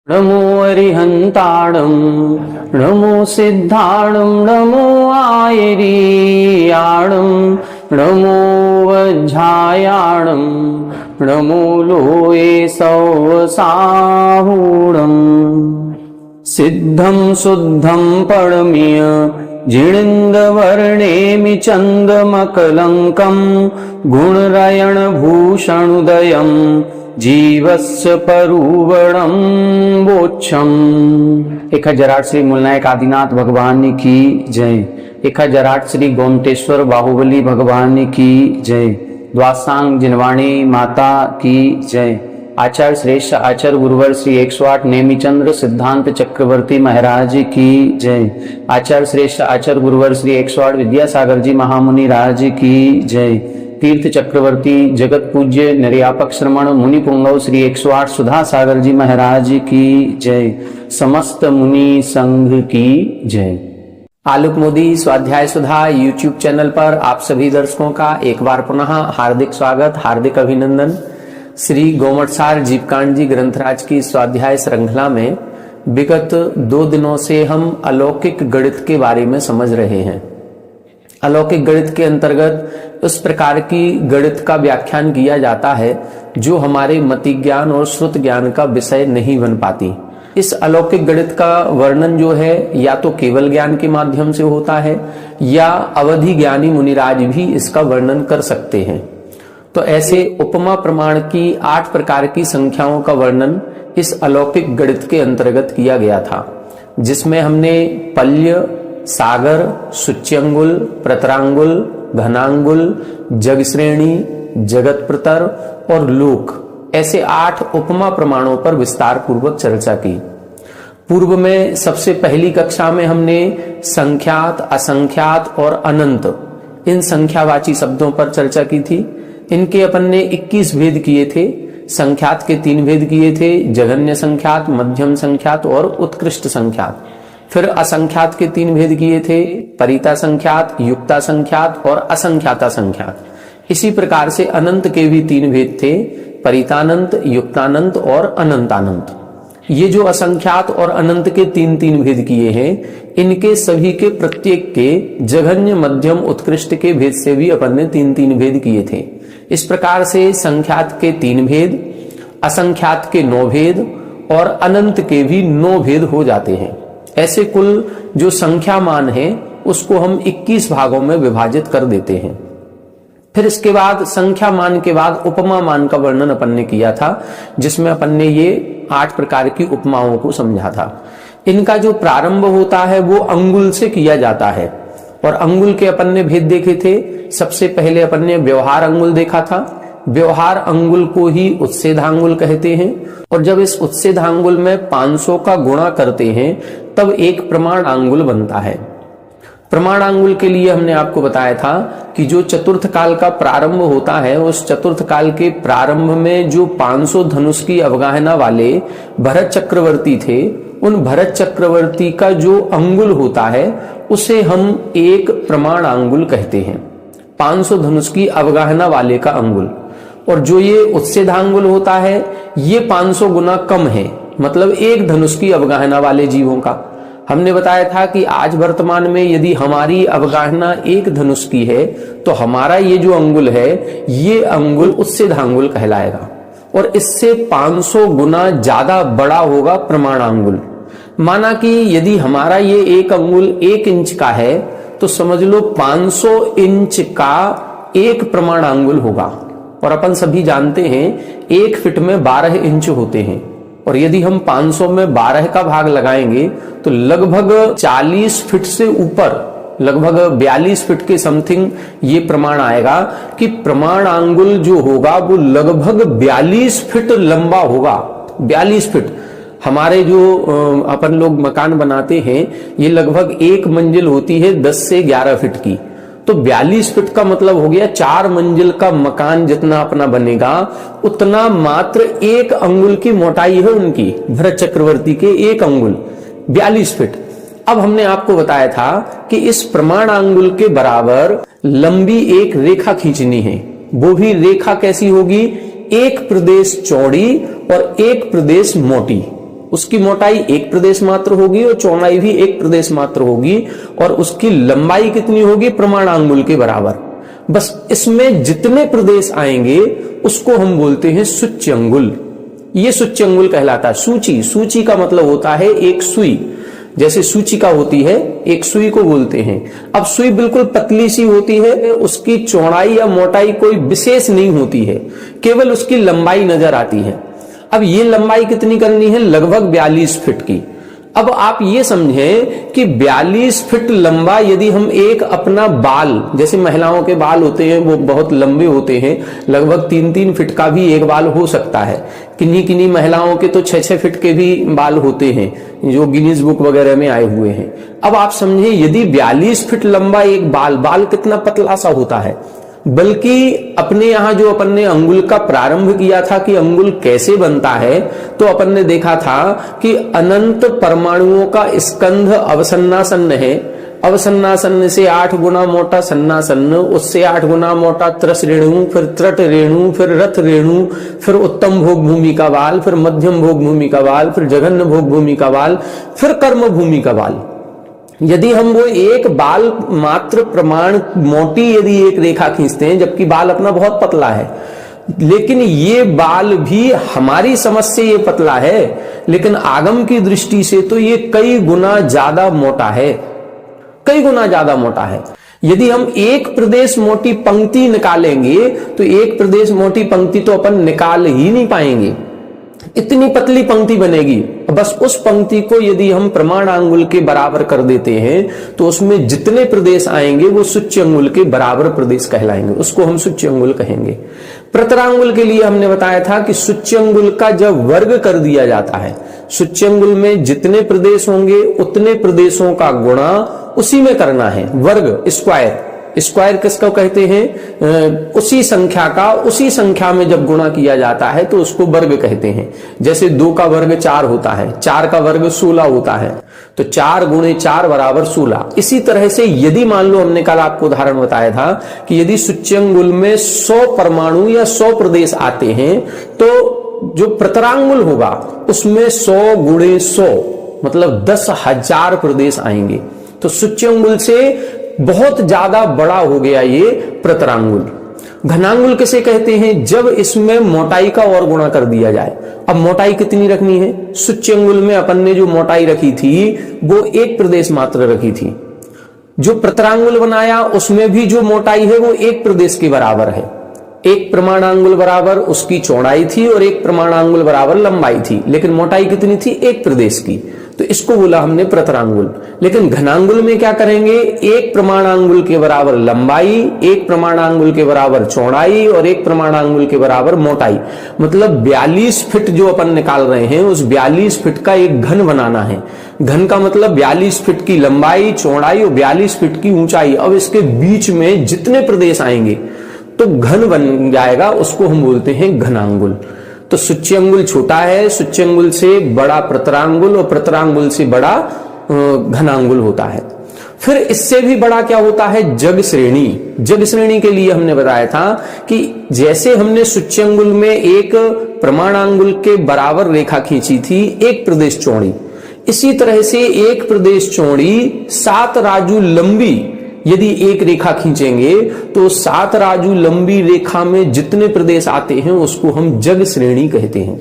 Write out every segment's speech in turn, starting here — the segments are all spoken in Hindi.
नमो अरिहंताणं नमो सिद्धाणं नमो आयरीयाणं नमो वज्झायाणं नमो लोये सौसाहूणम् सिद्धं शुद्धं परमीय जिणिन्दवर्णेमि चन्दमकलङ्कं गुणरयणभूषणुदयं जीवस्य परुवणं बोच्छम। 1008 श्री मूलनायक आदिनाथ भगवान की जय। 1008 श्री गोमटेश्वर बाहुबली भगवान की जय। द्वासांग जिनवाणी माता की जय। आचार्य श्रेष्ठ आचार्य गुरुवर श्री 108 नेमिचंद्र सिद्धांत चक्रवर्ती महाराज की जय। आचार्य श्रेष्ठ आचार्य गुरुवर श्री 108 विद्यासागर जी महामुनि राज की जय। तीर्थ चक्रवर्ती जगत पूज्य निर्यापक श्रमण मुनि पुंगव श्री 108 सुधा सागर जी महाराज की जय। समस्त मुनि संघ की जय। आलोक मोदी स्वाध्याय सुधा यूट्यूब चैनल पर आप सभी दर्शकों का एक बार पुनः हार्दिक स्वागत, हार्दिक अभिनंदन। श्री गोमटसार जीवकांड जी ग्रंथराज की स्वाध्याय श्रृंखला में विगत 2 दिनों से हम अलौकिक गणित के बारे में समझ रहे हैं। अलौकिक गणित के अंतर्गत उस प्रकार की गणित का व्याख्यान किया जाता है जो हमारे मति ज्ञान और श्रुत ज्ञान का विषय नहीं बन पाती। इस अलौकिक गणित का वर्णन जो है या तो केवल ज्ञान के माध्यम से होता है या अवधि ज्ञानी मुनिराज भी इसका वर्णन कर सकते हैं। तो ऐसे उपमा प्रमाण की 8 प्रकार की संख्याओं का वर्णन इस अलौकिक गणित के अंतर्गत किया गया था, जिसमें हमने पल्य, सागर, सूच्यंगुल, प्रतरांगुल, घनांगुल, जगश्रेणी, जगत प्रतर और लोक ऐसे 8 उपमा प्रमाणों पर विस्तार पूर्वक चर्चा की। पूर्व में सबसे पहली कक्षा में हमने संख्यात, असंख्यात और अनंत इन संख्यावाची शब्दों पर चर्चा की थी। इनके अपन ने 21 भेद किए थे। संख्यात के 3 भेद किए थे, जघन्य संख्यात, मध्यम संख्यात और उत्कृष्ट संख्यात। फिर असंख्यात के 3 भेद किए थे, परिता संख्यात, युक्ता संख्यात और असंख्याता संख्यात। इसी प्रकार से अनंत के भी 3 भेद थे, परितानंत, युक्तानंत और अनंतानंत। ये जो असंख्यात और अनंत के 3 भेद किए हैं, इनके सभी के प्रत्येक के जघन्य, मध्यम, उत्कृष्ट के भेद से भी अपन ने 3 भेद किए थे। इस प्रकार से संख्यात के 3 भेद, असंख्यात के 9 भेद और अनंत के भी 9 भेद हो जाते हैं। ऐसे कुल जो संख्या मान है उसको हम 21 भागों में विभाजित कर देते हैं। फिर इसके बाद संख्या मान के बाद उपमा मान का वर्णन अपन ने किया था, जिसमें अपन ने ये 8 प्रकार की उपमाओं को समझा था। इनका जो प्रारंभ होता है वो अंगुल से किया जाता है और अंगुल के अपन ने भेद देखे थे। सबसे पहले अपन ने व्यवहार अंगुल देखा था। व्यवहार अंगुल को ही उत्सेधांगुल कहते हैं और जब इस उत्सेधांगुल में 500 का गुणा करते हैं तब एक प्रमाण अंगुल बनता है। प्रमाण अंगुल के लिए हमने आपको बताया था कि जो चतुर्थ काल का प्रारंभ होता है, उस चतुर्थ काल के प्रारंभ में जो 500 धनुष की अवगाहना वाले भरत चक्रवर्ती थे, उन भरत चक्रवर्ती का जो अंगुल होता है उसे हम एक प्रमाण अंगुल कहते हैं। 500 धनुष की अवगाहना वाले का अंगुल। और जो ये उत्सेधांगुल होता है ये 500 गुना कम है, मतलब एक धनुष की अवगाहना वाले जीवों का। हमने बताया था कि आज वर्तमान में यदि हमारी अवगाहना एक धनुष की है तो हमारा ये जो अंगुल है ये अंगुल उत्सेधांगुल कहलाएगा और इससे 500 गुना ज्यादा बड़ा होगा प्रमाणांगुल। माना कि यदि हमारा ये एक अंगुल 1 इंच का है तो समझ लो 500 इंच का एक प्रमाणांगुल होगा। और अपन सभी जानते हैं 1 फीट में 12 इंच होते हैं और यदि हम 500 में 12 का भाग लगाएंगे तो लगभग 40 फीट से ऊपर, लगभग 42 फीट के समथिंग ये प्रमाण आएगा कि प्रमाणांगुल जो होगा वो लगभग 42 फीट लंबा होगा। 42 फीट। हमारे जो अपन लोग मकान बनाते हैं ये लगभग 1 मंजिल होती है 10 से 11 फीट की, तो 42 फीट का मतलब हो गया 4 मंजिल का मकान जितना अपना बनेगा उतना मात्र 1 अंगुल की मोटाई है उनकी, भरत चक्रवर्ती के 1 अंगुल 42 फीट। अब हमने आपको बताया था कि इस प्रमाण अंगुल के बराबर लंबी एक रेखा खींचनी है। वो भी रेखा कैसी होगी, एक प्रदेश चौड़ी और एक प्रदेश मोटी। उसकी मोटाई एक प्रदेश मात्र होगी और चौड़ाई भी एक प्रदेश मात्र होगी, और उसकी लंबाई कितनी होगी? प्रमाणांगुल के बराबर। बस इसमें जितने प्रदेश आएंगे उसको हम बोलते हैं सूच्यंगुल। ये सूच्यंगुल कहलाता है। सूची, सूची का मतलब होता है एक सुई, जैसे सूचिका होती है, एक सुई को बोलते हैं। अब सुई बिल्कुल पतली सी होती है, उसकी चौड़ाई या मोटाई कोई विशेष नहीं होती है, केवल उसकी लंबाई नजर आती है। अब ये लंबाई कितनी करनी है? लगभग 42 फीट की। अब आप ये समझें कि 42 फीट लंबा यदि हम एक अपना बाल, जैसे महिलाओं के बाल होते हैं वो बहुत लंबे होते हैं, लगभग 3-3 फीट का भी एक बाल हो सकता है। किन्हीं किन्हीं महिलाओं के तो 6-6 फीट के भी बाल होते हैं, जो गिनीज बुक वगैरह में आए हुए हैं। अब आप समझें यदि 42 फीट लंबा एक बाल कितना पतला सा होता है। बल्कि अपने यहां जो अपन ने अंगुल का प्रारंभ किया था कि अंगुल कैसे बनता है, तो अपन ने देखा था कि अनंत परमाणुओं का स्कंध अवसन्नासन्न है। अवसन्नासन्न से 8 गुना मोटा सन्नासन्न, उससे 8 गुना मोटा त्रस रेणु, फिर त्रट रेणु, फिर रथ रेणु, फिर उत्तम भोग भूमि का बाल, फिर मध्यम भोग भूमि का बाल, फिर जघन्य भोग भूमि का बाल, फिर कर्म भूमि का बाल। यदि हम वो एक बाल मात्र प्रमाण मोटी यदि एक रेखा खींचते हैं, जबकि बाल अपना बहुत पतला है, लेकिन ये बाल भी हमारी समझ से ये पतला है, लेकिन आगम की दृष्टि से तो ये कई गुना ज्यादा मोटा है, कई गुना ज्यादा मोटा है। यदि हम एक प्रदेश मोटी पंक्ति निकालेंगे तो एक प्रदेश मोटी पंक्ति तो अपन निकाल ही नहीं पाएंगे, इतनी पतली पंक्ति बनेगी। बस उस पंक्ति को यदि हम प्रमाणांगुल के बराबर कर देते हैं तो उसमें जितने प्रदेश आएंगे वो सूच्यंगुल के बराबर प्रदेश कहलाएंगे, उसको हम सूच्यंगुल कहेंगे। प्रतरांगुल के लिए हमने बताया था कि सूच्यंगुल का जब वर्ग कर दिया जाता है, सूच्यंगुल में जितने प्रदेश होंगे उतने प्रदेशों का गुणा उसी में करना है, वर्ग, स्क्वायर। स्क्वायर किसको कहते हैं? उसी संख्या का उसी संख्या में जब गुणा किया जाता है तो उसको वर्ग कहते हैं। जैसे 2 का वर्ग 4 होता है, 4 का वर्ग 16 होता है, तो 4 गुणे 4 बराबर 16। इसी तरह से यदि मान लो, हमने कल आपको उदाहरण बताया था कि यदि सूच्यंगुल में 100 परमाणु या 100 प्रदेश आते हैं तो जो प्रतरांगुल होगा उसमें 100 गुणे 100 मतलब 10,000 प्रदेश आएंगे। तो सूच्यंगुल से बहुत ज्यादा बड़ा हो गया ये प्रतरांगुल। घनांगुल किसे कहते हैं? जब इसमें मोटाई का और गुणा कर दिया जाए। अब मोटाई कितनी रखनी है? सूच्यंगुल में अपन ने जो मोटाई रखी थी वो एक प्रदेश मात्र रखी थी। जो प्रतरांगुल बनाया उसमें भी जो मोटाई है वो एक प्रदेश के बराबर है। एक प्रमाणांगुल बराबर उसकी चौड़ाई थी और एक प्रमाणांगुल बराबर लंबाई थी, लेकिन मोटाई कितनी थी? एक प्रदेश की। तो इसको बोला हमने प्रतरांगुल। लेकिन घनांगुल में क्या करेंगे? एक प्रमाणांगुल के बराबर लंबाई, एक प्रमाणांगुल के बराबर चौड़ाई और एक प्रमाणांगुल के बराबर मोटाई, मतलब 42 फीट जो अपन निकाल रहे हैं उस 42 फीट का एक घन बनाना है। घन का मतलब 42 फीट की लंबाई, चौड़ाई और 42 फीट की ऊंचाई। अब इसके बीच में जितने प्रदेश आएंगे तो घन बन जाएगा, उसको हम बोलते हैं घनांगुल। तो सूच्यंगुल छोटा है, सूच्यंगुल से बड़ा प्रतरांगुल और प्रतरांगुल से बड़ा घनांगुल होता है। फिर इससे भी बड़ा क्या होता है? जग श्रेणी। जग श्रेणी के लिए हमने बताया था कि जैसे हमने सूच्यंगुल में एक प्रमाणांगुल के बराबर रेखा खींची थी, एक प्रदेश चौड़ी, इसी तरह से एक प्रदेश चौड़ी 7 राजू लंबी यदि एक रेखा खींचेंगे तो 7 राजू लंबी रेखा में जितने प्रदेश आते हैं उसको हम जग श्रेणी कहते हैं।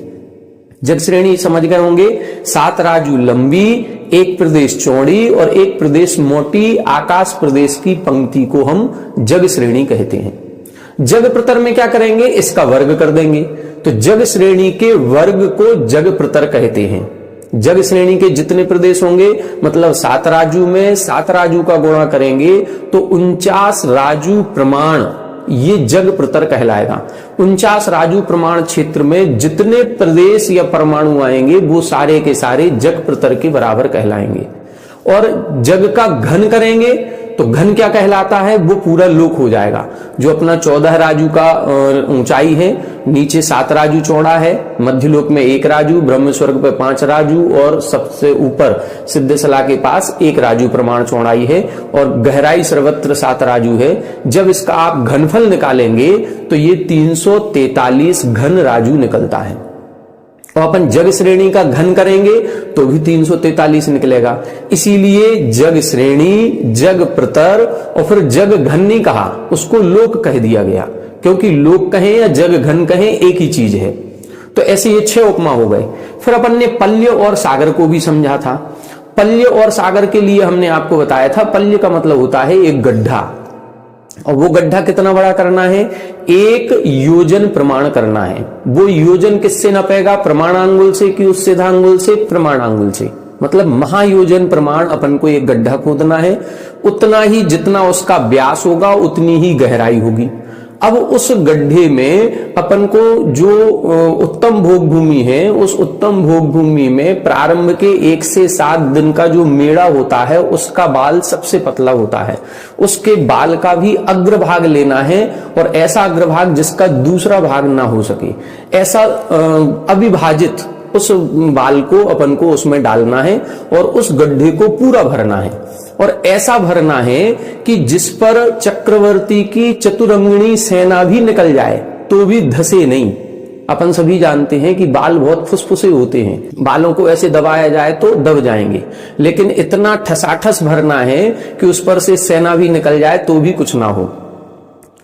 जग श्रेणी समझ गए होंगे? 7 राजू लंबी, एक प्रदेश चौड़ी और एक प्रदेश मोटी आकाश प्रदेश की पंक्ति को हम जग श्रेणी कहते हैं। जग प्रतर में क्या करेंगे? इसका वर्ग कर देंगे, तो जग श्रेणी के वर्ग को जग प्रतर कहते हैं। जग श्रेणी के जितने प्रदेश होंगे, मतलब 7 राजू में 7 राजू का गुणा करेंगे तो 49 राजू प्रमाण, ये जग प्रतर कहलाएगा। 49 राजू प्रमाण क्षेत्र में जितने प्रदेश या परमाणु आएंगे वो सारे के सारे जग प्रतर के बराबर कहलाएंगे। और जग का घन करेंगे तो घन क्या कहलाता है? वो पूरा लोक हो जाएगा। जो अपना 14 राजू का ऊंचाई है, नीचे 7 राजू चौड़ा है, मध्य लोक में 1 राजू, ब्रह्म स्वर्ग पे 5 राजू और सबसे ऊपर सिद्धशला के पास 1 राजू प्रमाण चौड़ाई है और गहराई सर्वत्र 7 राजू है। जब इसका आप घनफल निकालेंगे तो ये 343 घन राजू निकलता है। और अपन जग श्रेणी का घन करेंगे तो भी 343 निकलेगा। इसीलिए जग श्रेणी, जग प्रतर और फिर जग घन नहीं कहा, उसको लोक कह दिया गया, क्योंकि लोक कहें या जग घन कहें एक ही चीज है। तो ऐसे ये 6 उपमा हो गए। फिर अपन ने पल्य और सागर को भी समझा था। पल्य और सागर के लिए हमने आपको बताया था, पल्य का मतलब होता है एक गड्ढा, और वो गड्ढा कितना बड़ा करना है, 1 योजन प्रमाण करना है। वो योजन किससे नपेगा, प्रमाणांगुल से कि उच्छेदांगुल से, प्रमाणांगुल से। मतलब महायोजन प्रमाण अपन को एक गड्ढा खोदना है, उतना ही जितना उसका व्यास होगा उतनी ही गहराई होगी। अब उस गड्ढे में अपन को जो उत्तम भोग भूमि है, उस उत्तम भोग भूमि में प्रारंभ के 1 से 7 दिन का जो मेड़ा होता है उसका बाल सबसे पतला होता है। उसके बाल का भी अग्रभाग लेना है, और ऐसा अग्रभाग जिसका दूसरा भाग ना हो सके, ऐसा अविभाजित उस बाल को अपन को उसमें डालना है और उस गड्ढे को पूरा भरना है। और ऐसा भरना है कि जिस पर चक्रवर्ती की चतुरंगिणी सेना भी निकल जाए तो भी धसे नहीं। अपन सभी जानते हैं कि बाल बहुत फुसफुसे होते हैं, बालों को ऐसे दबाया जाए तो दब जाएंगे, लेकिन इतना ठसाठस भरना है कि उस पर से सेना भी निकल जाए तो भी कुछ ना हो।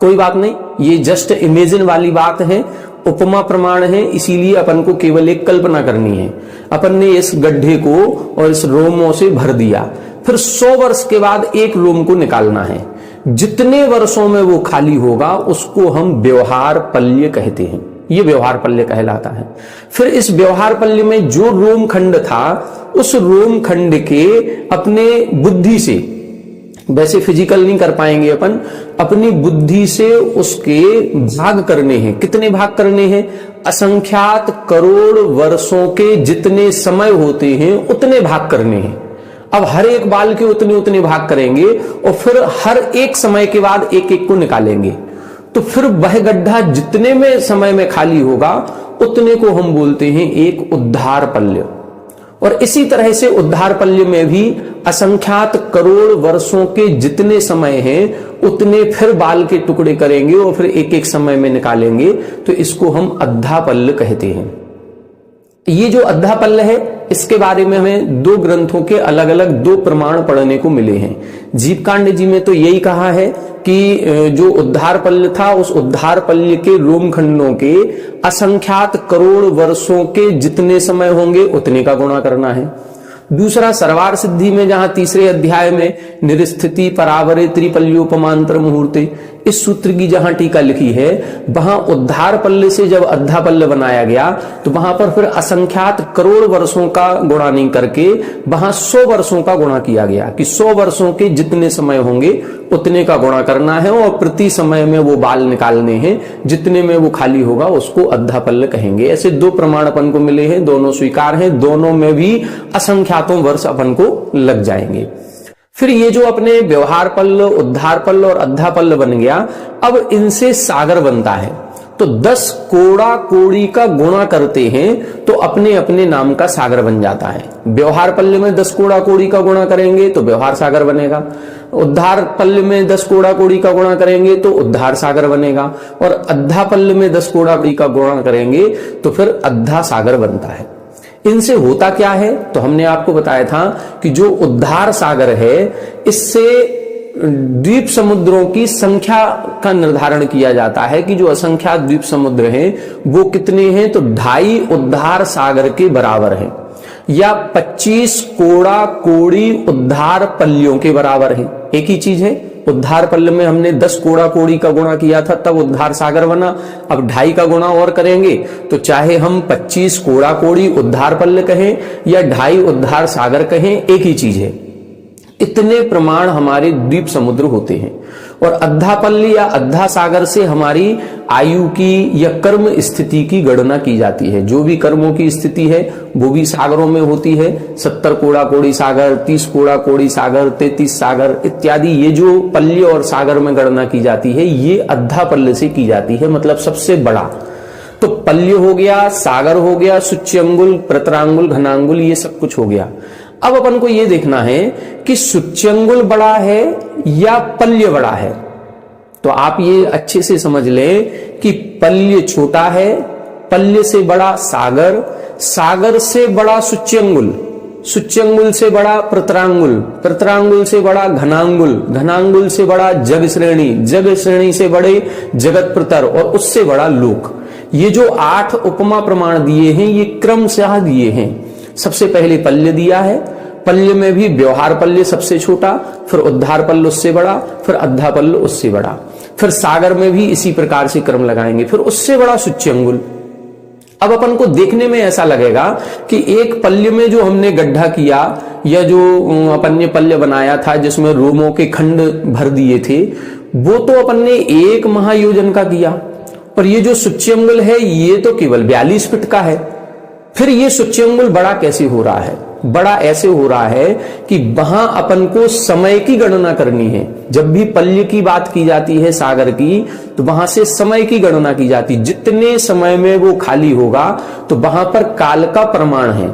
कोई बात नहीं, ये जस्ट इमेजिन वाली बात है, उपमा प्रमाण है, इसीलिए अपन को केवल एक कल्पना करनी है। अपन ने इस गड्ढे को और इस रोमों से भर दिया, फिर 100 वर्ष के बाद एक रोम को निकालना है। जितने वर्षों में वो खाली होगा उसको हम व्यवहार पल्य कहते हैं, ये व्यवहार पल्य कहलाता है। फिर इस व्यवहार पल्य में जो रोम खंड था, उस रोम खंड के अपने बुद्धि से, वैसे फिजिकल नहीं कर पाएंगे अपन, अपनी बुद्धि से उसके भाग करने हैं। कितने भाग करने हैं, असंख्यात करोड़ वर्षों के जितने समय होते हैं उतने भाग करने हैं। अब हर एक बाल के उतने उतने भाग करेंगे और फिर हर एक समय के बाद एक एक को निकालेंगे, तो फिर वह गड्ढा जितने में समय में खाली होगा उतने को हम बोलते हैं एक उद्धार पल्य। और इसी तरह से उद्धार पल्य में भी असंख्यात करोड़ वर्षों के जितने समय हैं उतने फिर बाल के टुकड़े करेंगे और फिर एक एक समय में निकालेंगे, तो इसको हम अद्धा पल्य कहते हैं। ये जो अद्धा पल्य है, इसके बारे में हमें 2 ग्रंथों के अलग अलग 2 प्रमाण पढ़ने को मिले हैं। जीवकांड जी में तो यही कहा है कि जो उद्धार पल्य था, उस उद्धार पल्य के रोमखंडों के असंख्यात करोड़ वर्षों के जितने समय होंगे उतने का गुणा करना है। दूसरा सरवार सिद्धि में, जहां 3रे अध्याय में निरस्थिति परावरे त्रिपल्योपमांतर मुहूर्ते, इस सूत्र की जहां टीका लिखी है, वहां उद्धार पल्य से जब अद्धा पल्य बनाया गया तो वहां पर फिर असंख्यात करोड़ वर्षों का गुणा नहीं करके वहां 100 वर्षों का गुणा किया गया कि 100 वर्षों के जितने समय होंगे उतने का गुणा करना है और प्रति समय में वो बाल निकालने हैं, जितने में वो खाली होगा उसको अद्धा पल्य कहेंगे। ऐसे 2 प्रमाण अपन को मिले हैं, दोनों स्वीकार हैं, दोनों में भी असंख्यातों वर्ष अपन को लग जाएंगे। फिर ये जो अपने व्यवहार पल्य, उद्धार पल्य और अद्धा पल्य बन गया, अब इनसे सागर बनता है। तो 10 कोड़ा कोड़ी का गुणा करते हैं तो अपने अपने नाम का सागर बन जाता है। व्यवहार पल्य में 10 कोड़ा कोड़ी का गुणा करेंगे तो व्यवहार सागर बनेगा, उद्धार पल्य में 10 कोड़ा कोड़ी का गुणा करेंगे तो उद्धार सागर बनेगा, और अद्धा पल्य में 10 कोड़ा कोड़ी का गुणा करेंगे तो फिर अद्धा सागर बनता है। इनसे होता क्या है, तो हमने आपको बताया था कि जो उद्धार सागर है, इससे द्वीप समुद्रों की संख्या का निर्धारण किया जाता है कि जो असंख्यात द्वीप समुद्र हैं वो कितने हैं, तो 2.5 उद्धार सागर के बराबर है, या 25 कोड़ा कोड़ी उद्धार पल्यों के बराबर है। एक ही चीज है, उद्धार पल्य में हमने 10 कोड़ा कोड़ी का गुणा किया था तब उद्धार सागर बना, अब 2.5 का गुणा और करेंगे तो चाहे हम 25 कोड़ा कोड़ी उद्धार पल्य कहें या 2.5 उद्धार सागर कहें, एक ही चीज है। इतने प्रमाण हमारे द्वीप समुद्र होते हैं। और अद्धा पल्य या अद्धा सागर से हमारी आयु की या कर्म स्थिति की गणना की जाती है। जो भी कर्मों की स्थिति है वो भी सागरों में होती है। 70 कोड़ा कोड़ी सागर, 30 कोड़ा कोड़ी सागर, 33 सागर इत्यादि, ये जो पल्य और सागर में गणना की जाती है ये अद्धा पल्य से की जाती है, मतलब सबसे बड़ा। तो पल्य हो गया, सागर हो गया, सूच्यंगुल, प्रतरांगुल, घनांगुल, ये सब कुछ हो गया। अब अपन को यह देखना है कि सूच्यंगुल बड़ा है या पल्य बड़ा है। तो आप ये अच्छे से समझ लें कि पल्य छोटा है, पल्य से बड़ा सागर, सागर से बड़ा सुच्यंगुल, सुच्यंगुल से बड़ा प्रतरांगुल, प्रतरांगुल से बड़ा घनांगुल, घनांगुल से बड़ा जग श्रेणी, जग श्रेणी से बड़े जगत प्रतर और उससे बड़ा लोक। ये जो 8 उपमा प्रमाण दिए हैं ये क्रमशः दिए हैं। सबसे पहले पल्य दिया है, पल्य में भी व्यवहार पल्य सबसे छोटा, फिर उद्धार पल्य उससे बड़ा, फिर अद्धा पल्य उससे बड़ा, फिर सागर में भी इसी प्रकार से क्रम लगाएंगे, फिर उससे बड़ा सुच्यंगुल। अब अपन को देखने में ऐसा लगेगा कि एक पल्य में जो हमने गड्ढा किया या जो अपन ने पल्य बनाया था जिसमें रोमों के खंड भर दिए थे, वो तो अपन ने 1 महायोजन का किया, और ये जो सुच्यंगुल है ये तो केवल 42 फीट का है। फिर ये सुच्यंगुल बड़ा कैसे हो रहा है? बड़ा ऐसे हो रहा है कि वहां अपन को समय की गणना करनी है। जब भी पल्य की बात की जाती है सागर की, तो वहां से समय की गणना की जाती है। जितने समय में वो खाली होगा तो वहां पर काल का प्रमाण है,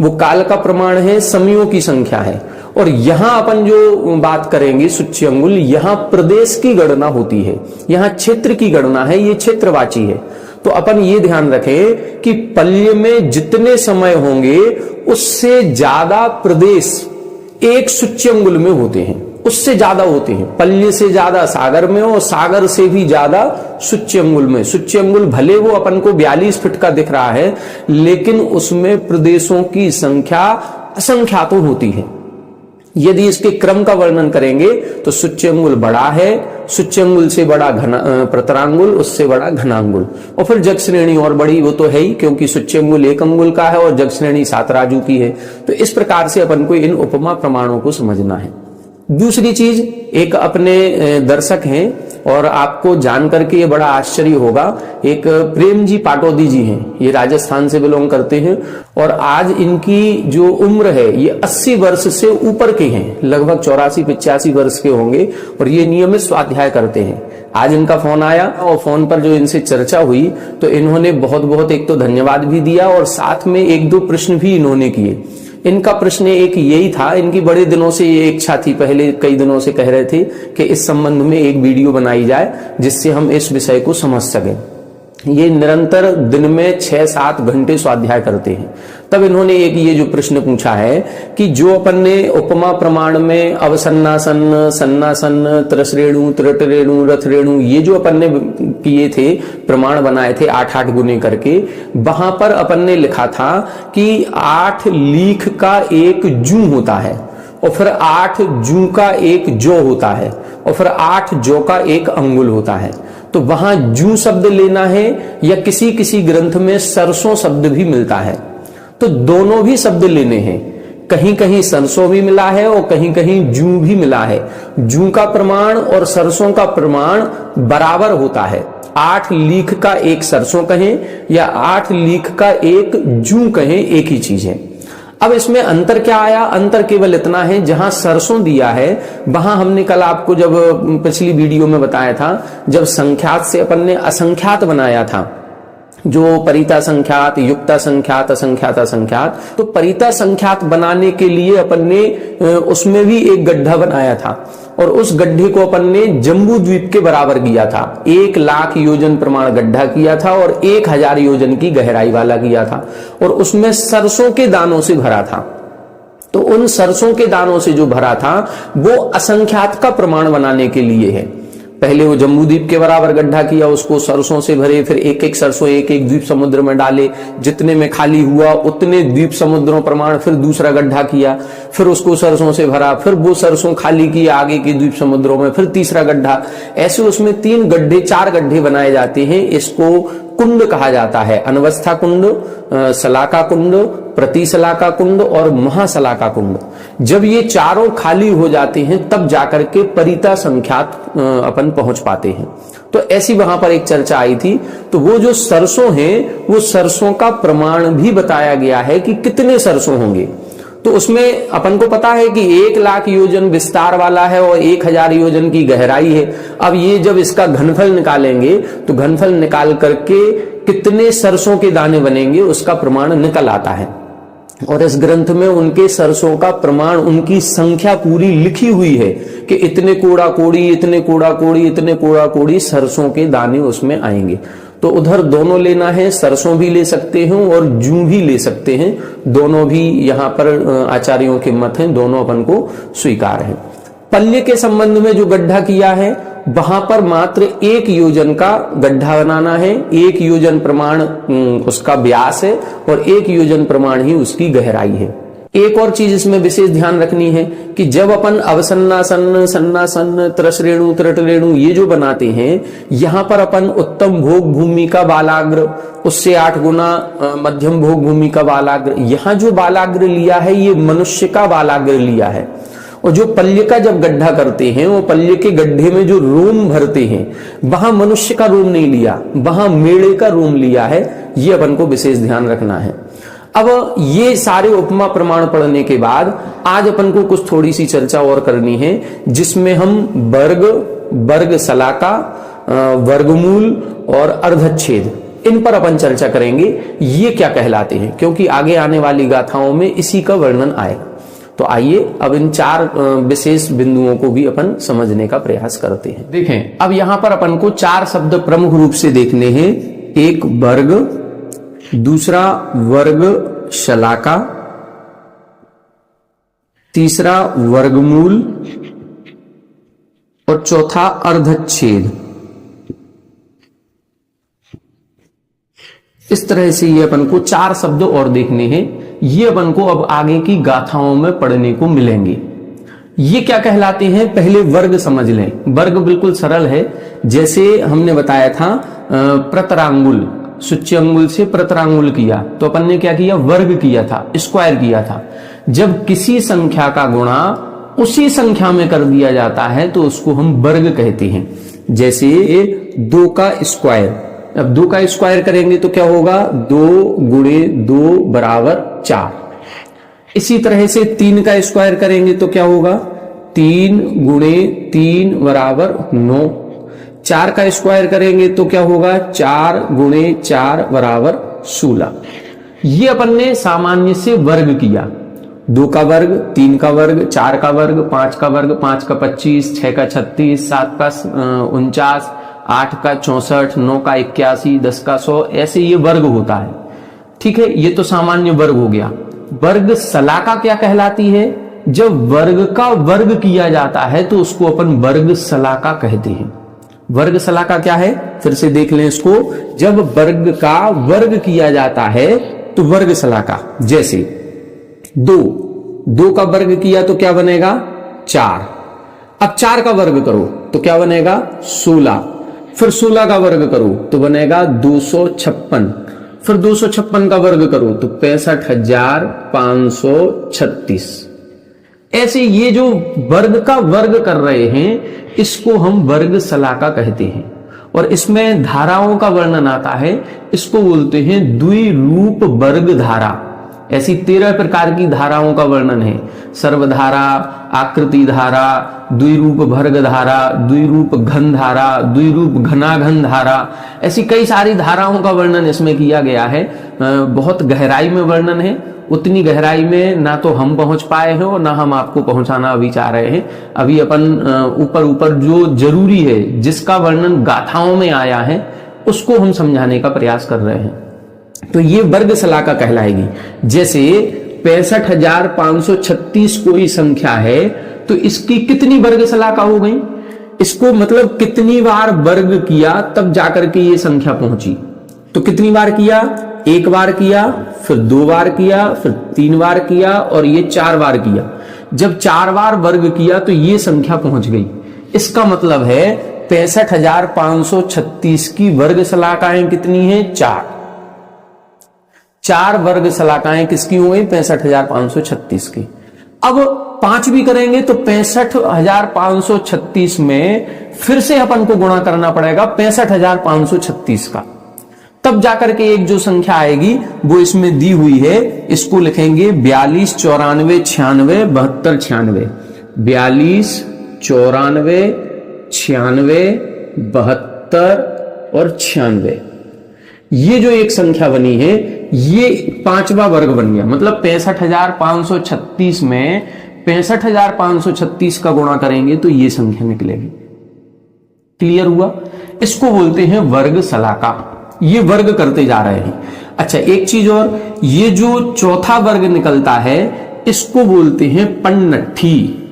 वो काल का प्रमाण है, समयों की संख्या है। और यहां अपन जो बात करेंगे सुच्यंगुल, यहां प्रदेश की गणना होती है, यहां क्षेत्र की गणना है, ये क्षेत्रवाची है। तो अपन ये ध्यान रखें कि पल्य में जितने समय होंगे उससे ज्यादा प्रदेश एक सुच्यंगुल में होते हैं, उससे ज्यादा होते हैं। पल्य से ज्यादा सागर में और सागर से भी ज्यादा सुच्यंगुल में। सुच्यंगुल भले वो अपन को 42 फीट का दिख रहा है, लेकिन उसमें प्रदेशों की संख्या असंख्यातों होती है। यदि इसके क्रम का वर्णन करेंगे तो सुच्यंगुल बड़ा है, सुच्यंगुल से बड़ा प्रतरांगुल, उससे बड़ा घनांगुल, और फिर जग श्रेणी और बड़ी, वो तो है ही, क्योंकि सुच्यंगुल 1 अंगुल का है और जग श्रेणी 7 राजू की है। तो इस प्रकार से अपन को इन उपमा प्रमाणों को समझना है। दूसरी चीज, एक अपने दर्शक हैं और आपको जान करके ये बड़ा आश्चर्य होगा, एक प्रेम जी पाटोदी जी हैं, ये राजस्थान से बिलोंग करते हैं और आज इनकी जो उम्र है ये 80 वर्ष से ऊपर के हैं, लगभग 84-85 वर्ष के होंगे, और ये नियमित स्वाध्याय करते हैं। आज इनका फोन आया और फोन पर जो इनसे चर्चा हुई तो इन्होंने बहुत बहुत एक तो धन्यवाद भी दिया और साथ में 1-2 प्रश्न भी इन्होंने किए। इनका प्रश्न एक यही था, इनकी बड़े दिनों से ये इच्छा थी, पहले कई दिनों से कह रहे थे कि इस संबंध में एक वीडियो बनाई जाए जिससे हम इस विषय को समझ सकें। ये निरंतर दिन में 6-7 घंटे स्वाध्याय करते हैं। तब इन्होंने एक ये जो प्रश्न पूछा है कि जो अपन ने उपमा प्रमाण में अवसन्नासन, सन्नासन, त्रसरेणु, त्रिटरेणु, रथरेणु, ये जो अपन ने किए थे, प्रमाण बनाए थे 8-8 गुने करके, वहां पर अपन ने लिखा था कि 8 लीख का एक जू होता है और फिर 8 जू का एक जो होता है और फिर 8 जो का एक अंगुल होता है। तो वहां जू शब्द लेना है या किसी किसी ग्रंथ में सरसों शब्द भी मिलता है, तो दोनों भी शब्द लेने हैं। कहीं कहीं सरसों भी मिला है और कहीं कहीं जू भी मिला है। जू का प्रमाण और सरसों का प्रमाण बराबर होता है। 8 लीख का एक सरसों कहें या 8 लीख का एक जू कहें, एक ही चीज है। अब इसमें अंतर क्या आया? अंतर केवल इतना है, जहां सरसों दिया है वहां हमने कल आपको जब पिछली वीडियो में बताया था, जब संख्यात से अपन ने असंख्यात बनाया था, जो परिता संख्यात, युक्ता संख्यात, असंख्यात असंख्यात, तो परिता संख्यात बनाने के लिए अपन ने उसमें भी एक गड्ढा बनाया था और उस गड्ढे को अपन ने जम्बू द्वीप के बराबर किया था। 1 लाख योजन प्रमाण गड्ढा किया था और 1000 योजन की गहराई वाला किया था और उसमें सरसों के दानों से भरा था। तो उन सरसों के दानों से जो भरा था वो असंख्यात का प्रमाण बनाने के लिए है। पहले वो जम्बूद्वीप के बराबर गड्ढा किया, उसको सरसों से भरे, फिर एक एक सरसों एक एक द्वीप समुद्र में डाले, जितने में खाली हुआ उतने द्वीप समुद्रों प्रमाण फिर दूसरा गड्ढा किया, फिर उसको सरसों से भरा, फिर वो सरसों खाली किया आगे के द्वीप समुद्रों में, फिर तीसरा गड्ढा। ऐसे उसमें 3 गड्ढे 4 गड्ढे बनाए जाते हैं। इसको कुंड कहा जाता है, अनवस्था कुंड, सलाका कुंड, प्रतिसलाका कुंड और महासलाका कुंड। जब ये चारों खाली हो जाते हैं तब जाकर के परिता संख्यात अपन पहुंच पाते हैं। तो ऐसी वहां पर एक चर्चा आई थी। तो वो जो सरसों हैं वो सरसों का प्रमाण भी बताया गया है कि कितने सरसों होंगे। तो उसमें अपन को पता है कि 1 लाख योजन विस्तार वाला है और 1000 योजन की गहराई है। अब ये जब इसका घनफल निकालेंगे तो घनफल निकाल करके कितने सरसों के दाने बनेंगे उसका प्रमाण निकल आता है। और इस ग्रंथ में उनके सरसों का प्रमाण, उनकी संख्या पूरी लिखी हुई है कि इतने कोड़ा कोड़ी, इतने कोड़ा कोड़ी, इतने कोड़ा कोड़ी सरसों के दाने उसमें आएंगे। तो उधर दोनों लेना है, सरसों भी ले सकते हैं और जूं भी ले सकते हैं, दोनों भी यहाँ पर आचार्यों के मत हैं, दोनों अपन को स्वीकार है। पल्य के संबंध में जो गड्ढा किया है वहां पर मात्र 1 योजन का गड्ढा बनाना है, 1 योजन प्रमाण उसका व्यास है और 1 योजन प्रमाण ही उसकी गहराई है। एक और चीज इसमें विशेष ध्यान रखनी है कि जब अपन अवसन्नासन, सन्नासन, त्रसरेणु, त्रटरेणु ये जो बनाते हैं, यहां पर अपन उत्तम भोग भूमि का बालाग्र, उससे 8 गुना मध्यम भोग भूमि का बालाग्र, यहां जो बालाग्र लिया है ये मनुष्य का बालाग्र लिया है। और जो पल्य का जब गड्ढा करते हैं, वो पल्य के गड्ढे में जो रोम भरते हैं वहां मनुष्य का रोम नहीं लिया, वहां मेढ़े का रोम लिया है। ये अपन को विशेष ध्यान रखना है। अब ये सारे उपमा प्रमाण पढ़ने के बाद आज अपन को कुछ थोड़ी सी चर्चा और करनी है, जिसमें हम वर्ग, वर्ग शलाका, वर्गमूल और अर्धच्छेद, इन पर अपन चर्चा करेंगे। ये क्या कहलाते हैं, क्योंकि आगे आने वाली गाथाओं में इसी का वर्णन आएगा। तो आइए अब इन 4 विशेष बिंदुओं को भी अपन समझने का प्रयास करते हैं। देखें, अब यहां पर अपन को 4 शब्द प्रमुख रूप से देखने हैं। एक वर्ग, दूसरा वर्ग शलाका, तीसरा वर्गमूल और चौथा अर्धच्छेद। इस तरह से ये अपन को 4 शब्द और देखने हैं। ये अपन को अब आगे की गाथाओं में पढ़ने को मिलेंगे। ये क्या कहलाते हैं, पहले वर्ग समझ लें। वर्ग बिल्कुल सरल है, जैसे हमने बताया था प्रतरांगुल, सूच्यंगुल से प्रतरांगुल किया तो अपन ने क्या किया, वर्ग किया था, स्क्वायर किया था। जब किसी संख्या का गुणा उसी संख्या में कर दिया जाता है तो उसको हम वर्ग कहते हैं। जैसे 2 का स्क्वायर, अब 2 का स्क्वायर करेंगे तो क्या होगा, 2 गुणे 2 बराबर 4। इसी तरह से 3 का स्क्वायर करेंगे तो क्या होगा, 3 गुणे 3 बराबर 9। 4 का स्क्वायर करेंगे तो क्या होगा, 4 गुणे 4 बराबर 16। ये अपन ने सामान्य से वर्ग किया। 2 का वर्ग, 3 का वर्ग, 4 का वर्ग, 5 का वर्ग, 5 का 25, 6 का 36, 7 का 49, 8 का 64, 9 का 81, 10 का 100, ऐसे ये वर्ग होता है। ठीक है, ये तो सामान्य वर्ग हो गया। वर्ग शलाका क्या कहलाती है, जब वर्ग का वर्ग किया जाता है तो उसको अपन वर्ग शलाका कहते हैं। वर्ग शलाका क्या है, फिर से देख लें इसको। जब वर्ग का वर्ग किया जाता है तो वर्ग शलाका, जैसे 2 का वर्ग किया तो क्या बनेगा, 4। अब 4 का वर्ग करो तो क्या बनेगा, 16। फिर 16 का वर्ग करो तो बनेगा 256। फिर 256 का वर्ग करो तो 65,536। ऐसे ये जो वर्ग का वर्ग कर रहे हैं इसको हम वर्ग शलाका कहते हैं। और इसमें धाराओं का वर्णन आता है, इसको बोलते हैं द्विरूप वर्ग धारा। ऐसी 13 प्रकार की धाराओं का वर्णन है। सर्वधारा, आकृति धारा, द्विरूप वर्ग धारा, द्विरूप घन धारा, द्विरूप घनाघन धारा, ऐसी कई सारी धाराओं का वर्णन इसमें किया गया है। बहुत गहराई में वर्णन है। उतनी गहराई में ना तो हम पहुंच पाए हैं और ना हम आपको पहुंचाना अभी चाह रहे हैं। अभी अपन ऊपर ऊपर जो जरूरी है, जिसका वर्णन गाथाओं में आया है, उसको हम समझाने का प्रयास कर रहे हैं। तो ये वर्ग शलाका कहलाएगी। जैसे 65,536 कोई संख्या है तो इसकी कितनी वर्ग शलाका हो गई, इसको मतलब कितनी बार वर्ग किया तब जाकर के ये संख्या पहुंची। तो कितनी बार किया, 1 बार किया, फिर 2 बार किया, फिर 3 बार किया और ये 4 बार किया। जब 4 बार वर्ग किया तो ये संख्या पहुंच गई। इसका मतलब है 65,536 की वर्ग शलाकाएं कितनी है, 4। 4 वर्ग शलाकाएं किसकी हो गई, 65,536 की। अब 5 भी करेंगे तो 65,536 में फिर से अपन को गुणा करना पड़ेगा 65,536 का, तब जाकर के एक जो संख्या आएगी वो इसमें दी हुई है। इसको लिखेंगे 42, 94, 96, 72, 96। 42, 94, 96, 72 और 96। ये जो एक संख्या बनी है ये 5वां वर्ग बन गया। मतलब 65,536 में 65,536 का गुणा करेंगे तो ये संख्या निकलेगी। क्लियर हुआ। इसको बोलते हैं वर्ग शलाका। ये वर्ग करते जा रहे हैं। अच्छा, एक चीज और, ये जो चौथा वर्ग निकलता है इसको बोलते हैं पन्नट्ठी।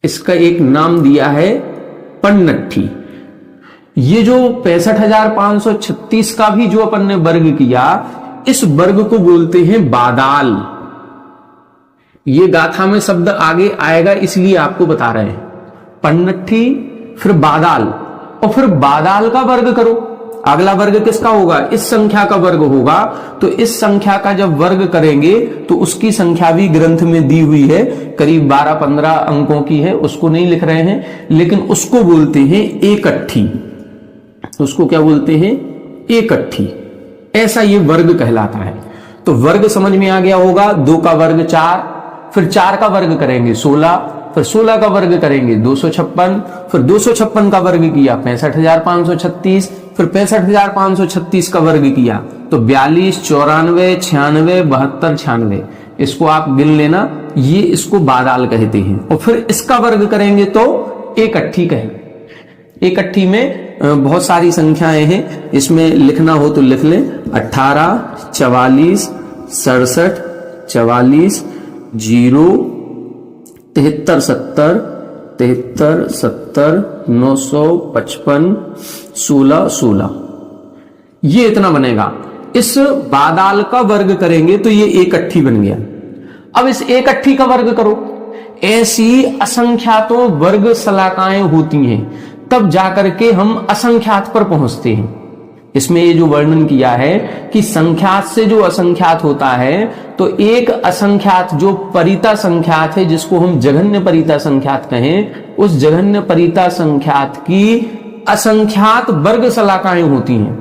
इसका एक नाम दिया है पन्नट्ठी। ये जो 65,536 का भी जो अपन ने वर्ग किया, इस वर्ग को बोलते हैं बादाल। ये गाथा में शब्द आगे आएगा इसलिए आपको बता रहे हैं। पन्नट्ठी, फिर बादाल, और फिर बादाल का वर्ग करो। अगला वर्ग किसका होगा? इस संख्या का वर्ग होगा। तो इस संख्या का जब वर्ग करेंगे तो उसकी संख्या भी ग्रंथ में दी हुई है, करीब 12-15 अंकों की है, उसको नहीं लिख रहे हैं, लेकिन उसको बोलते हैं एकट्ठी। उसको क्या बोलते हैं? एकट्ठी। ऐसा ये वर्ग कहलाता है। तो वर्ग समझ में आ गया होगा। 2 का वर्ग 4, फिर 4 का वर्ग करेंगे 16, फिर 16 का वर्ग करेंगे 256, फिर 256 का वर्ग किया 65,536, फिर 65,536 का वर्ग किया तो 42, 94, 96, 72, 96। इसको आप गिन लेना, ये इसको बादाल कहते हैं। और फिर इसका वर्ग करेंगे तो एकट्ठी कहेंगे। एकट्ठी में बहुत सारी संख्याएं हैं, इसमें लिखना हो तो लिख लें। 18, 44, 67, 44, 0, 73, 70, 73, 70, 955, 16, 16, ये इतना बनेगा। इस बादाल का वर्ग करेंगे तो ये एकट्ठी बन गया। अब इस एकट्ठी का वर्ग करो। ऐसी असंख्यातों वर्ग शलाकाएं होती हैं, तब जाकर के हम असंख्यात पर पहुंचते हैं। इसमें ये जो वर्णन किया है कि संख्यात से जो असंख्यात होता है, तो एक असंख्यात जो परिता संख्यात है, जिसको हम जघन्य परिता संख्यात कहें, उस जघन्य परिता संख्यात की असंख्यात वर्ग शलाकाएं होती हैं।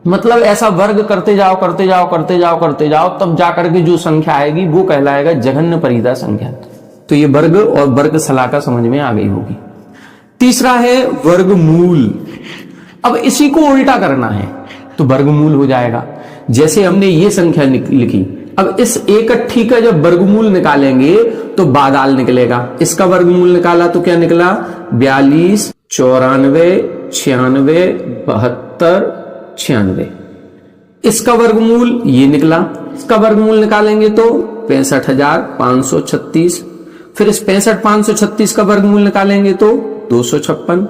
मतलब ऐसा वर्ग करते जाओ करते जाओ करते जाओ करते जाओ, तब जाकर के जो संख्या आएगी वो कहलाएगा जघन्य परिता संख्यात। तो ये वर्ग और वर्ग शलाका समझ में आ गई होगी। तीसरा है वर्गमूल। अब इसी को उल्टा करना है तो वर्गमूल हो जाएगा। जैसे हमने ये संख्या लिखी, अब इस एकट्ठी का जब वर्गमूल निकालेंगे तो बादाल निकलेगा। इसका वर्गमूल निकाला तो क्या निकला? 42, 94, 96, 72, 96। इसका वर्गमूल ये निकला। इसका वर्गमूल निकालेंगे तो 65,536। फिर इस 65,536 का वर्गमूल निकालेंगे तो 256।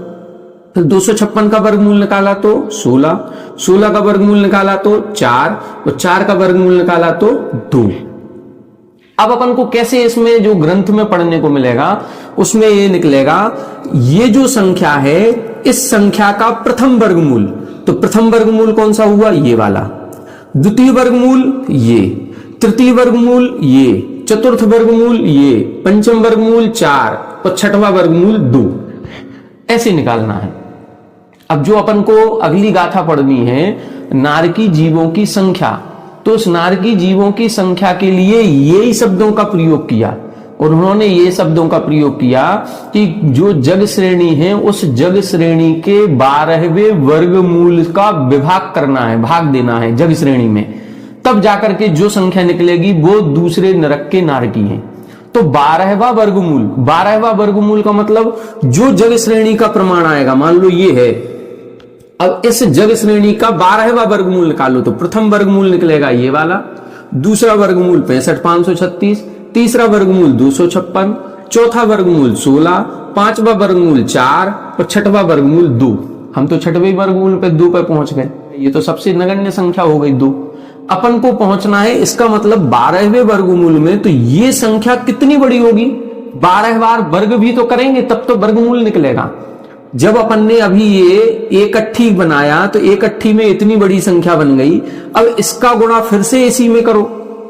फिर 256 का वर्गमूल निकाला तो 16, 16 का वर्गमूल निकाला तो 4, और 4 का वर्गमूल निकाला तो 2। अब अपन को कैसे इसमें जो ग्रंथ में पढ़ने को मिलेगा उसमें ये निकलेगा, ये जो संख्या है इस संख्या का प्रथम वर्गमूल। तो प्रथम वर्गमूल कौन सा हुआ? ये वाला। द्वितीय वर्गमूल ये, तृतीय वर्गमूल ये, चतुर्थ वर्गमूल ये, पंचम वर्गमूल 4 और छठवां वर्गमूल 2। ऐसे निकालना है। अब जो अपन को अगली गाथा पढ़नी है, नारकी जीवों की संख्या, तो उस नारकी जीवों की संख्या के लिए ये शब्दों का प्रयोग किया। उन्होंने ये शब्दों का प्रयोग किया कि जो जग श्रेणी है उस जग श्रेणी के 12वें वर्गमूल का विभाग करना है, भाग देना है जग श्रेणी में, तब जाकर के जो संख्या निकलेगी वो दूसरे नरक के नारकी है। तो 12वां वर्गमूल, 12वां वर्गमूल का मतलब जो जग श्रेणी का प्रमाण आएगा, मान लो ये है, अब इस जग श्रेणी का 12वां वर्गमूल निकालो तो प्रथम वर्गमूल निकलेगा ये वाला, दूसरा वर्गमूल 65,536, तीसरा वर्गमूल 256, चौथा वर्गमूल 16, पांचवा वर्गमूल 4 और छठवां वर्गमूल 2। हम तो छठवें वर्गमूल पे 2 पे पहुंच गए। ये तो सबसे नगण्य संख्या हो गई 2। अपन को पहुंचना है, इसका मतलब 12वें वर्गमूल में, तो ये संख्या कितनी बड़ी होगी? 12 बार वर्ग भी तो करेंगे तब तो वर्गमूल निकलेगा। जब अपन ने अभी ये एकट्ठी बनाया तो एकट्ठी में इतनी बड़ी संख्या बन गई। अब इसका गुणा फिर से इसी में करो,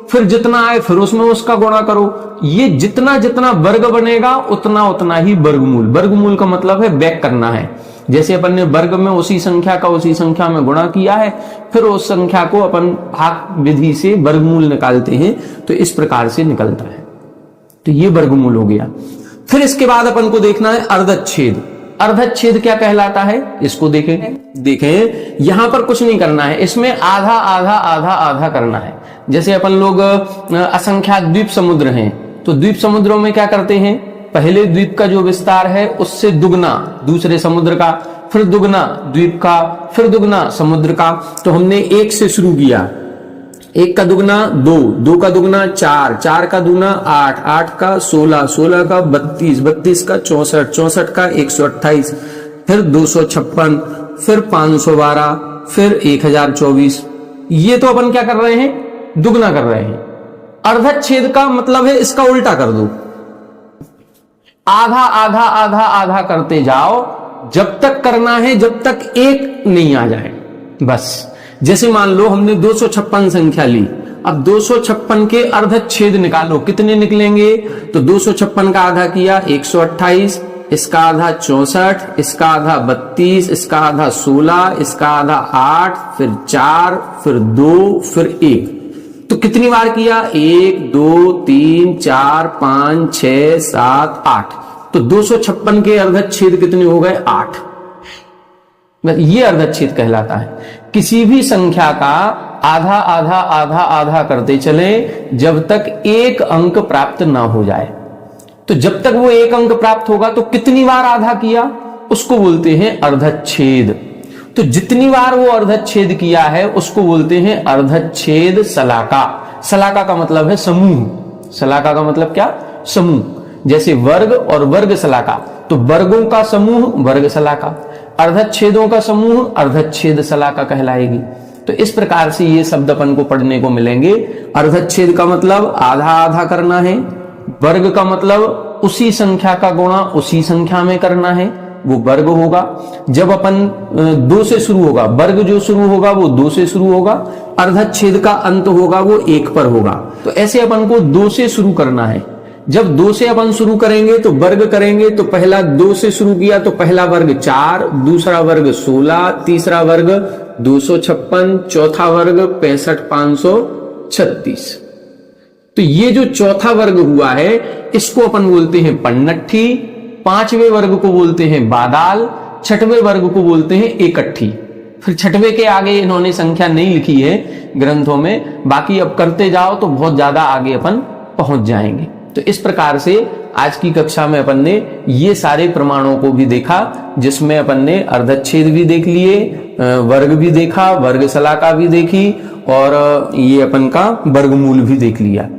फिर जितना आए फिर उसमें उसका गुणा करो। ये जितना जितना वर्ग बनेगा उतना उतना ही वर्गमूल। वर्गमूल का मतलब है बैक करना है। जैसे अपन ने वर्ग में उसी संख्या का उसी संख्या में गुणा किया है, फिर उस संख्या को अपन भाग विधि से वर्गमूल निकालते हैं, तो इस प्रकार से निकलता है। तो ये वर्गमूल हो गया। फिर इसके बाद अपन को देखना है अर्धच्छेद। अर्धच्छेद क्या कहलाता है इसको देखें। यहां पर कुछ नहीं करना है, इसमें आधा आधा आधा आधा करना है। जैसे अपन लोग असंख्यात द्वीप समुद्र हैं, तो द्वीप समुद्रों में क्या करते हैं, पहले द्वीप का जो विस्तार है उससे दुगना दूसरे समुद्र का, फिर दुगना द्वीप का, फिर दुगना समुद्र का। तो हमने 1 से शुरू किया, 1 का दुगना 2, 2 का दुगना 4, 4 का दुगना 8, 8 का 16, 16 का 32, 32 का 64, 64 का 128, फिर 256, फिर 512, फिर 1024। ये तो अपन क्या कर रहे हैं, दुगना कर रहे हैं। अर्धच्छेद का मतलब है इसका उल्टा कर दो, आधा आधा आधा आधा करते जाओ, जब तक करना है जब तक 1 नहीं आ जाए बस। जैसे मान लो हमने 256 संख्या ली, अब 256 के अर्धच्छेद निकालो, कितने निकलेंगे? तो 256 का आधा किया 128, इसका आधा 64, इसका आधा 32, इसका आधा 16, इसका आधा 8, फिर 4, फिर 2, फिर 1। तो कितनी बार किया? 1 2 3 4 5 6 7 8। तो 256 के अर्धच्छेद कितने हो गए? 8। ये अर्धच्छेद कहलाता है। किसी भी संख्या का आधा आधा आधा आधा करते चले जब तक 1 अंक प्राप्त ना हो जाए। तो जब तक वो 1 अंक प्राप्त होगा तो कितनी बार आधा किया उसको बोलते हैं अर्धच्छेद। तो जितनी बार वो अर्धच्छेद किया है उसको बोलते हैं अर्धच्छेद शलाका। शलाका का मतलब है समूह। शलाका का मतलब क्या? समूह। जैसे वर्ग और वर्ग शलाका, तो वर्गों का समूह वर्ग शलाका, अर्धच्छेदों का समूह अर्धच्छेद शलाका कहलाएगी। तो इस प्रकार से ये शब्द अपन को पढ़ने को मिलेंगे। अर्धच्छेद का मतलब आधा आधा करना है, वर्ग का मतलब उसी संख्या का गुणा उसी संख्या में करना है, वो वर्ग होगा। जब अपन 2 से शुरू होगा, वर्ग जो शुरू होगा वो 2 से शुरू होगा, अर्धच्छेद का अंत होगा वो 1 पर होगा। तो ऐसे अपन को 2 से शुरू करना है। जब 2 से अपन शुरू करेंगे तो वर्ग करेंगे, तो पहला 2 से शुरू किया तो पहला वर्ग 4, दूसरा वर्ग 16, तीसरा वर्ग 256, चौथा वर्ग 65 536। तो ये जो चौथा वर्ग हुआ है इसको अपन बोलते हैं पन्नट्ठी, 5वें वर्ग को बोलते हैं बादाल, 6वें वर्ग को बोलते हैं एकट्ठी। फिर 6वें के आगे इन्होंने संख्या नहीं लिखी है ग्रंथों में, बाकी अब करते जाओ तो बहुत ज्यादा आगे अपन पहुंच जाएंगे। तो इस प्रकार से आज की कक्षा में अपन ने ये सारे प्रमाणों को भी देखा, जिसमें अपन ने अर्धच्छेद भी देख लिए, वर्ग भी देखा, वर्ग शलाका भी देखी, और ये अपन का वर्गमूल भी देख लिया।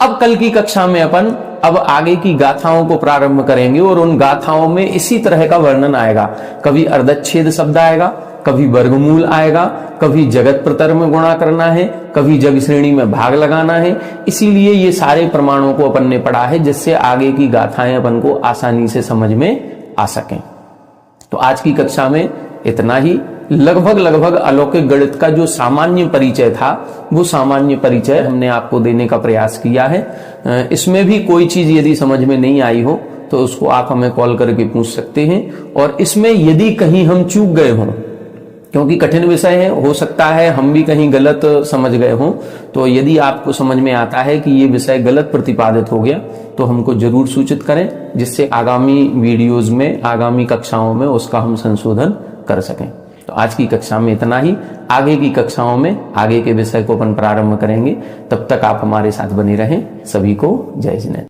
अब कल की कक्षा में अपन अब आगे की गाथाओं को प्रारंभ करेंगे, और उन गाथाओं में इसी तरह का वर्णन आएगा। कभी अर्धच्छेद शब्द आएगा, कभी वर्गमूल आएगा, कभी जगत प्रतर में गुणा करना है, कभी जग श्रेणी में भाग लगाना है। इसीलिए ये सारे प्रमाणों को अपन ने पढ़ा है, जिससे आगे की गाथाएं अपन को आसानी से समझ में आ सकें। तो आज की कक्षा में इतना ही। लगभग अलौकिक गणित का जो सामान्य परिचय था वो सामान्य परिचय हमने आपको देने का प्रयास किया है। इसमें भी कोई चीज यदि समझ में नहीं आई हो तो उसको आप हमें कॉल करके पूछ सकते हैं। और इसमें यदि कहीं हम चूक गए हों, क्योंकि कठिन विषय है, हो सकता है हम भी कहीं गलत समझ गए हों, तो यदि आपको समझ में आता है कि ये विषय गलत प्रतिपादित हो गया तो हमको जरूर सूचित करें, जिससे आगामी वीडियोज में, आगामी कक्षाओं में उसका हम संशोधन कर सकें। तो आज की कक्षा में इतना ही। आगे की कक्षाओं में आगे के विषय को अपन प्रारंभ करेंगे। तब तक आप हमारे साथ बने रहें। सभी को जय जिनेन्द्र।